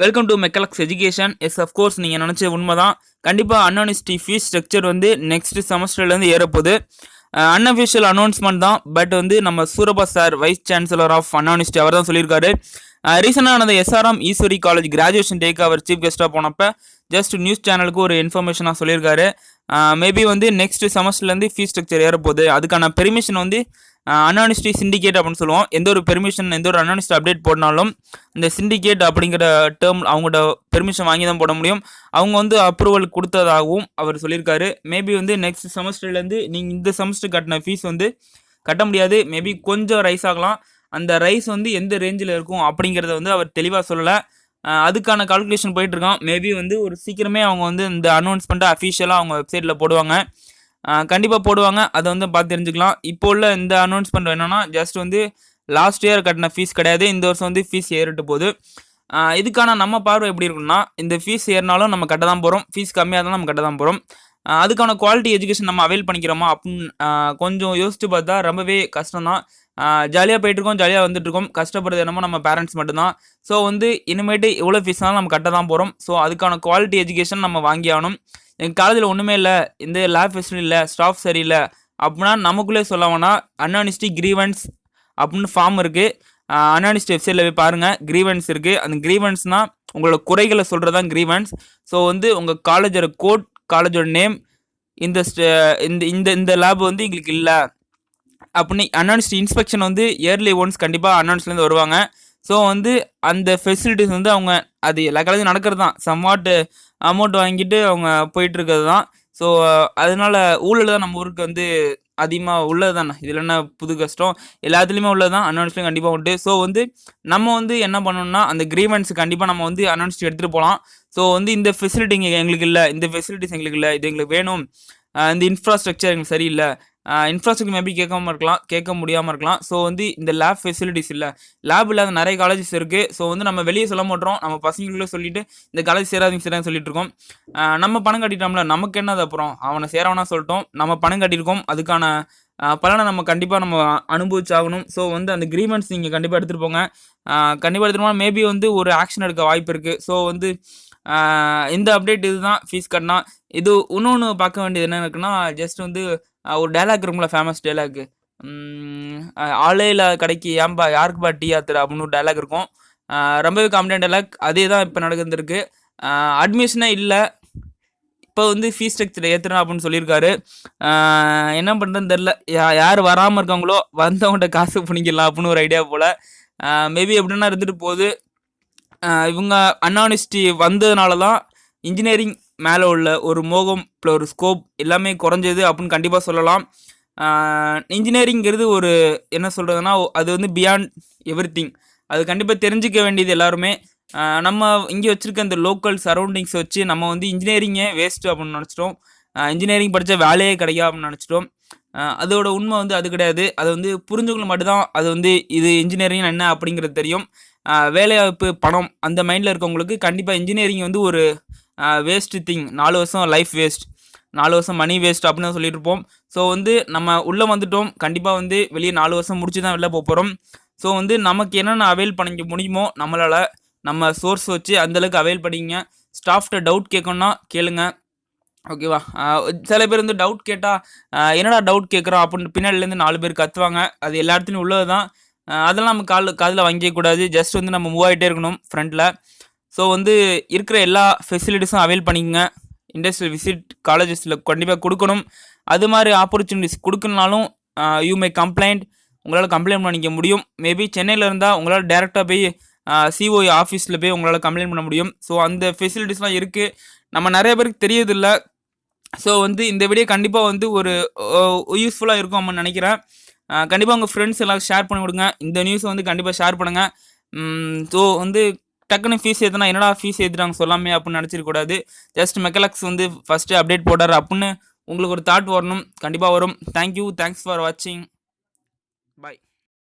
Welcome to மெக்கலக்ஸ் education. Yes of course நீங்கள் நினச்ச உண்மை தான். கண்டிப்பாக அன்யூனிவர்சிட்டி ஃபீஸ் ஸ்ட்ரக்சர் வந்து நெக்ஸ்ட் செமஸ்டர்லேருந்து ஏறப்போகுது. அன்அஃபிஷியல் அனௌன்ஸ்மெண்ட் தான். பட் வந்து நம்ம Surappa sir, vice chancellor of Anna University, அவர் தான் சொல்லியிருக்காரு. ரீசெண்டாக நடந்த எஸ்ஆர்எம் ஈஸ்வரி காலேஜ் கிராஜுவேஷன் டேக்கு அவர் சீஃப் கெஸ்ட்டாக போனப்போ ஜஸ்ட் நியூஸ் சேனலுக்கு ஒரு இன்ஃபர்மேஷனாக சொல்லியிருக்காரு. மேபி வந்து நெக்ஸ்ட் செமஸ்டர்லேருந்து ஃபீஸ் ஸ்ட்ரக்சர் ஏறப்போகுது. அதுக்கான பெர்மிஷன் வந்து அன்யூனிவர்சிட்டி சிண்டிகேட் அப்படின்னு சொல்லுவோம். எந்த ஒரு பெர்மிஷன், எந்த ஒரு அன்யூனிவர்சிட்டி அப்டேட் போடனாலும் இந்த சிண்டிகேட் அப்படிங்கிற டேர்ம் அவங்களோட பெர்மிஷன் வாங்கி தான் போட முடியும். அவங்க வந்து அப்ரூவல் கொடுத்ததாகவும் அவர் சொல்லியிருக்காரு. மேபி வந்து நெக்ஸ்ட் செமஸ்டர்லேருந்து நீங்கள் இந்த செமஸ்டர் கட்டின ஃபீஸ் வந்து கட்ட முடியாது. மேபி கொஞ்சம் ரைஸ் ஆகலாம். அந்த ரைஸ் வந்து எந்த ரேஞ்சில் இருக்கும் அப்படிங்கிறத வந்து அவர் தெளிவாக சொல்லலை. அதுக்கான கால்குலேஷன் போயிட்டுருக்கான். மேபி வந்து ஒரு சீக்கிரமே அவங்க வந்து இந்த அனௌன்ஸ்மெண்ட்டை அஃபிஷியலாக அவங்க வெப்சைட்டில் போடுவாங்க. கண்டிப்பாக போடுவாங்க. அதை வந்து பார்த்து தெரிஞ்சுக்கலாம். இப்போ உள்ள இந்த அனௌன்ஸ்மெண்ட் என்னென்னா ஜஸ்ட் வந்து லாஸ்ட் இயர் கட்டின ஃபீஸ் கிடையாது. இந்த வருஷம் வந்து ஃபீஸ் ஏறிட்டு போகுது. இதுக்கான நம்ம பார்வை எப்படி இருக்குன்னா, இந்த ஃபீஸ் ஏறினாலும் நம்ம கட்ட தான் போகிறோம், ஃபீஸ் கம்மியாக இருந்தாலும் நம்ம கட்ட தான் போகிறோம். அதுக்கான குவாலிட்டி எஜுகேஷன் நம்ம அவைல் பண்ணிக்கிறோமா அப்படின்னு கொஞ்சம் யோசித்து பார்த்தா ரொம்பவே கஷ்டம்தான். ஜாலியாக போயிட்டுருக்கோம், ஜாலியாக வந்துட்டுருக்கோம். கஷ்டப்படுறது என்னமோ நம்ம பேரண்ட்ஸ் மட்டும்தான். ஸோ வந்து இனிமேட்டு எவ்வளோ ஃபீஸ்னாலும் நம்ம கட்ட தான் போகிறோம். ஸோ அதுக்கான குவாலிட்டி எஜுகேஷன் நம்ம வாங்கி ஆகணும். எங்கள் காலேஜில் ஒன்றுமே இல்லை, இந்த லேப் ஃபெசிலிட்டி இல்லை, ஸ்டாஃப் சரியில்லை அப்படின்னா நமக்குள்ளே சொல்லவோன்னா அன்யூனிவர்சிட்டி கிரீவன்ஸ் அப்படின்னு ஃபார்ம் இருக்குது. அன்யூனிவர்சிட்டி வெப்சைட்டில் போய் பாருங்கள், கிரீவன்ஸ் இருக்குது. அந்த கிரீவன்ஸ்னால் உங்களோட குறைகளை சொல்கிறது தான் கிரீவன்ஸ். ஸோ வந்து உங்கள் காலேஜோட கோட், காலேஜோட நேம், இந்த இந்த இந்த லேப் வந்து எங்களுக்கு இல்லை அப்படின்னு அன்யூனிவர்சிட்டி இன்ஸ்பெக்ஷன் வந்து இயர்லி ஒன்ஸ் கண்டிப்பாக அன்யூனிவர்சிட்டிலேருந்து வருவாங்க. ஸோ வந்து அந்த ஃபெசிலிட்டிஸ் வந்து அவங்க அது எல்லா காலேஜும் நடக்கிறது தான். சம்வாட் அமௌண்ட் வாங்கிட்டு அவங்க போயிட்டுருக்கிறது தான். ஸோ அதனால் ஊழல் தான் நம்ம ஊருக்கு வந்து அதிகமாக உள்ளது தானே. இதில் என்ன புது கஷ்டம், எல்லாத்துலேயுமே உள்ளது தான். அன்யூனிவர்சிட்டியும் கண்டிப்பாக உண்டு. ஸோ வந்து நம்ம வந்து என்ன பண்ணணும்னா அந்த கிரீவன்ஸ் கண்டிப்பாக நம்ம வந்து அன்யூனிவர்சிட்டி எடுத்துகிட்டு போகலாம். ஸோ வந்து இந்த ஃபெசிலிட்டி எங்களுக்கு இல்லை, இந்த ஃபெசிலிட்டிஸ் எங்களுக்கு இல்லை, இது எங்களுக்கு வேணும், இந்த இன்ஃப்ராஸ்ட்ரக்சர் எங்களுக்கு சரியில்லை. இன்ஃப்ராஸ்ட்ரக்சர் மேபி கேட்க முடியாமல் இருக்கலாம். ஸோ வந்து இந்த லேப் ஃபெசிலிட்டிஸ் இல்லை, லேப் இல்லாத நிறைய காலேஜஸ் இருக்குது. ஸோ வந்து நம்ம வெளியே சொல்ல மாட்டோம், நம்ம பசங்களுக்குள்ளே சொல்லிவிட்டு இந்த காலேஜ் சேராதுன்னு சொல்லிட்டு இருக்கோம். நம்ம பணம் கட்டிட்டோம்ல, நமக்கு என்னது அப்புறம், அவனை சேரவனா சொல்லிட்டோம், நம்ம பணம் கட்டியிருக்கோம், அதுக்கான பலனை நம்ம கண்டிப்பாக நம்ம அனுபவிச்சாகணும். ஸோ வந்து அந்த கிரீவன்ஸ் நீங்கள் கண்டிப்பாக எடுத்துகிட்டு போங்க. கண்டிப்பாக எடுத்துகிட்டு போனால் மேபி வந்து ஒரு ஆக்ஷன் எடுக்க வாய்ப்பு இருக்குது. ஸோ வந்து இந்த அப்டேட் இதுதான். ஃபீஸ் கட்டினா இது இன்னொன்று பார்க்க வேண்டியது என்ன இருக்குன்னா, ஜஸ்ட் வந்து ஒரு டைலாக் இருக்கும்ல, ஃபேமஸ் டைலாக், ஆளே இல்லாத கடைக்கு ஏன்பா யாருக்குப்பா டீ ஆத்துற அப்படின்னு ஒரு டைலாக் இருக்கும். ரொம்பவே காமெடியான டைலாக். அதே தான் இப்போ நடந்துருக்கு. அட்மிஷனே இல்லை, இப்போ வந்து ஃபீஸ் ஸ்ட்ரக்சர் ஏற்றுறேன் அப்படின்னு சொல்லியிருக்காரு. என்ன பண்ணுறதுன்னு தெரில. யார் வராமல் இருக்காங்களோ வந்தவங்கள்ட்ட காசு பிடிக்கலாம் அப்படின்னு ஒரு ஐடியா போல். மேபி எப்படின்னா இருந்துட்டு போகுது. இவங்க அன்யூனிவர்சிட்டி வந்ததுனால தான் இன்ஜினியரிங் மேலே உள்ள ஒரு மோகம் ப்ளஸ் ஒரு ஸ்கோப் எல்லாமே குறைஞ்சது அப்படின்னு கண்டிப்பாக சொல்லலாம். இன்ஜினியரிங்கிறது ஒரு என்ன சொல்கிறதுனா, அது வந்து பியாண்ட் எவ்ரிதிங். அது கண்டிப்பாக தெரிஞ்சிக்க வேண்டியது எல்லாருமே. நம்ம இங்கே வச்சுருக்க இந்த லோக்கல் சரௌண்டிங்ஸ் வச்சு நம்ம வந்து இன்ஜினியரிங்கே வேஸ்ட்டு அப்படின்னு நினச்சிட்டோம். இன்ஜினியரிங் படித்தா வேலையே கிடைக்கும் அப்படின்னு நினச்சிட்டோம். அதோட உண்மை வந்து அது கிடையாது. அது வந்து புரிஞ்சவங்களுக்கு மட்டும்தான் அது வந்து இது இன்ஜினியரிங் என்ன அப்படிங்கிறது தெரியும். வேலைவாய்ப்பு, பணம் அந்த மைண்டில் இருக்கவங்களுக்கு கண்டிப்பாக இன்ஜினியரிங் வந்து ஒரு வேஸ்ட்டு திங். 4 வருஷம் லைஃப் வேஸ்ட், 4 வருஷம் மணி வேஸ்ட் அப்படின்னு தான் சொல்லிட்டு இருப்போம். ஸோ வந்து நம்ம உள்ளே வந்துட்டோம், கண்டிப்பாக வந்து வெளியே 4 வருஷம் முடிச்சு தான் வெளில போகிறோம். ஸோ வந்து நமக்கு என்னென்ன அவைல் பண்ணிக்க முடியுமோ நம்மளால், நம்ம சோர்ஸ் வச்சு அந்தளவுக்கு அவைல் பண்ணிங்க. ஸ்டாஃப்கிட்ட டவுட் கேட்கணுன்னா கேளுங்க, ஓகேவா? சில பேர் வந்து டவுட் கேட்டால் என்னடா டவுட் கேட்குறோம் அப்படின்னு பின்னாடிலேருந்து 4 பேர் கத்துவாங்க. அது எல்லா இடத்துலையும் உள்ளது தான். அதெல்லாம் நம்ம காதில் வாங்கிக்கக்கூடாது. ஜஸ்ட் வந்து நம்ம மூவ் ஆகிட்டே இருக்கணும் ஃப்ரண்ட்டில். ஸோ வந்து இருக்கிற எல்லா ஃபெசிலிட்டிஸும் அவைல் பண்ணிக்கங்க. இண்டஸ்ட்ரியல் விசிட் காலேஜஸில் கண்டிப்பாக கொடுக்கணும். அது மாதிரி ஆப்பர்ச்சுனிட்டிஸ் கொடுக்கணுனாலும் யூ மே கம்ப்ளைண்ட், உங்களால் கம்ப்ளைண்ட் பண்ணிக்க முடியும். மேபி சென்னையில் இருந்தால் உங்களால் டேரெக்டாக போய் சிஓஇ ஆஃபீஸில் போய் உங்களால் கம்ப்ளைண்ட் பண்ண முடியும். ஸோ அந்த ஃபெசிலிட்டிஸ்லாம் இருக்குது, நம்ம நிறைய பேருக்கு தெரியதில்லை. ஸோ வந்து இந்த வீடியோ கண்டிப்பாக வந்து ஒரு யூஸ்ஃபுல்லாக இருக்கும் அப்படின்னு நினைக்கிறேன். கண்டிப்பாக உங்கள் ஃப்ரெண்ட்ஸ் எல்லாம் ஷேர் பண்ணி கொடுங்க. இந்த நியூஸை வந்து கண்டிப்பாக ஷேர் பண்ணுங்கள். ஸோ வந்து டக்குன்னு ஃபீஸ் ஏற்றுனா என்னடா ஃபீஸ் ஏற்றுறாங்க சொல்லாமே அப்படின்னு நினச்சிருக்கூடாது. ஜஸ்ட் மெக்கலக்ஸ் வந்து ஃபஸ்ட்டு அப்டேட் போட்டார் அப்படின்னு உங்களுக்கு ஒரு தாட் வரணும். கண்டிப்பாக வரும். தேங்க்யூ, தேங்க்ஸ் ஃபார் வாட்சிங், பாய்.